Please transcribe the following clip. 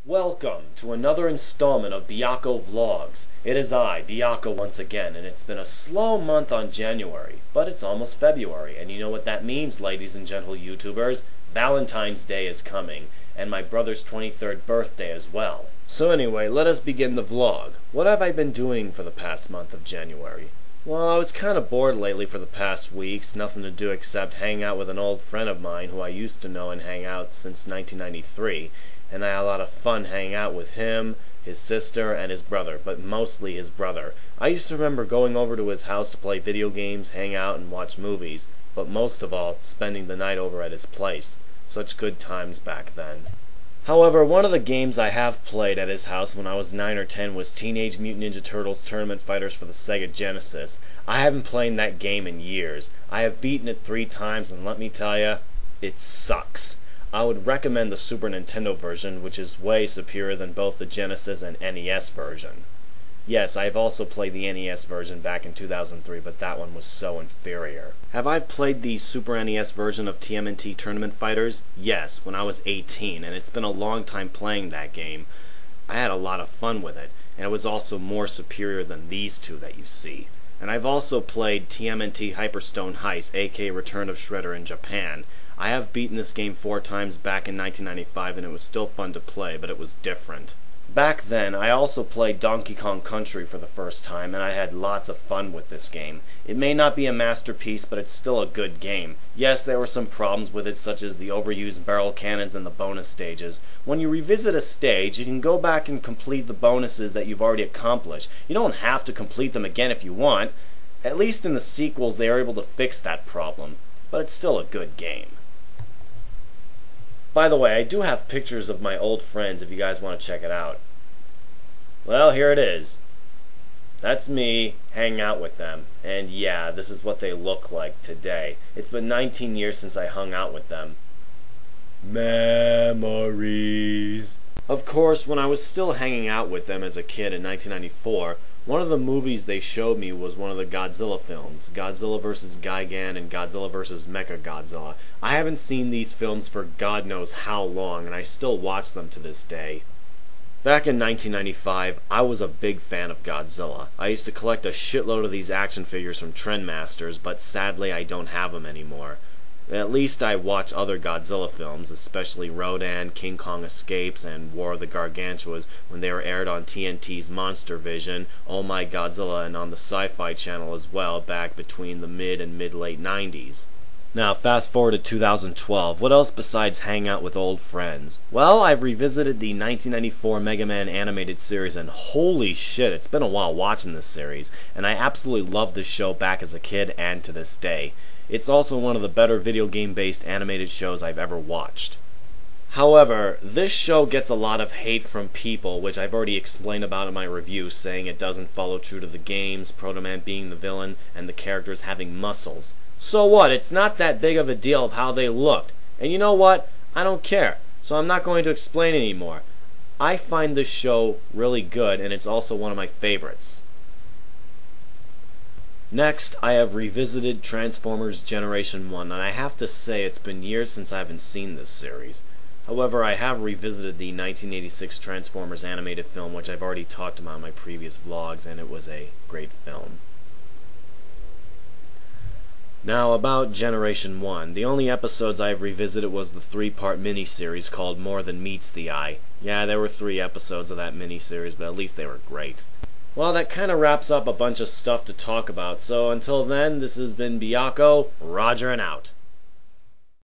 Welcome to another installment of Byakko Vlogs. It is I, Byakko, once again, and it's been a slow month on January, but it's almost February, and you know what that means, ladies and gentle YouTubers? Valentine's Day is coming, and my brother's 23rd birthday as well. So anyway, let us begin the vlog. What have I been doing for the past month of January? Well, I was kind of bored lately for the past weeks, nothing to do except hang out with an old friend of mine who I used to know and hang out since 1993. And I had a lot of fun hanging out with him, his sister, and his brother, but mostly his brother. I used to remember going over to his house to play video games, hang out, and watch movies, but most of all, spending the night over at his place. Such good times back then. However, one of the games I have played at his house when I was 9 or 10 was Teenage Mutant Ninja Turtles Tournament Fighters for the Sega Genesis. I haven't played that game in years. I have beaten it 3 times, and let me tell ya, it sucks. I would recommend the Super Nintendo version, which is way superior than both the Genesis and NES version. Yes, I have also played the NES version back in 2003, but that one was so inferior. Have I played the Super NES version of TMNT Tournament Fighters? Yes, when I was 18, and it's been a long time playing that game. I had a lot of fun with it, and it was also more superior than these two that you see. And I've also played TMNT Hyperstone Heist, aka Return of Shredder in Japan. I have beaten this game 4 times back in 1995, and it was still fun to play, but it was different. Back then, I also played Donkey Kong Country for the first time, and I had lots of fun with this game. It may not be a masterpiece, but it's still a good game. Yes, there were some problems with it, such as the overused barrel cannons and the bonus stages. When you revisit a stage, you can go back and complete the bonuses that you've already accomplished. You don't have to complete them again if you want. At least in the sequels, they are able to fix that problem. But it's still a good game. By the way, I do have pictures of my old friends if you guys want to check it out. Well, here it is. That's me hanging out with them. And yeah, this is what they look like today. It's been 19 years since I hung out with them. Memories. Of course, when I was still hanging out with them as a kid in 1994, one of the movies they showed me was one of the Godzilla films, Godzilla vs. Gigan and Godzilla vs. Mechagodzilla. I haven't seen these films for God knows how long, and I still watch them to this day. Back in 1995, I was a big fan of Godzilla. I used to collect a shitload of these action figures from Trendmasters, but sadly I don't have them anymore. At least I watch other Godzilla films, especially Rodan, King Kong Escapes, and War of the Gargantuas when they were aired on TNT's Monster Vision, Oh My Godzilla, and on the Sci-Fi Channel as well, back between the mid and mid-late 90s. Now, fast forward to 2012, what else besides hang out with old friends? Well, I've revisited the 1994 Megaman animated series, and holy shit, it's been a while watching this series, and I absolutely love this show back as a kid and to this day. It's also one of the better video game-based animated shows I've ever watched. However, this show gets a lot of hate from people, which I've already explained about in my review, saying it doesn't follow true to the games, Proto Man being the villain, and the characters having muscles. So what? It's not that big of a deal of how they looked. And you know what? I don't care, so I'm not going to explain anymore. I find this show really good, and it's also one of my favorites. Next, I have revisited Transformers Generation 1, and I have to say it's been years since I haven't seen this series. However, I have revisited the 1986 Transformers animated film, which I've already talked about in my previous vlogs, and it was a great film. Now, about Generation 1, the only episodes I have revisited was the 3-part miniseries called More Than Meets the Eye. Yeah, there were 3 episodes of that miniseries, but at least they were great. Well, that kind of wraps up a bunch of stuff to talk about, so until then, this has been Byakko, Roger and out.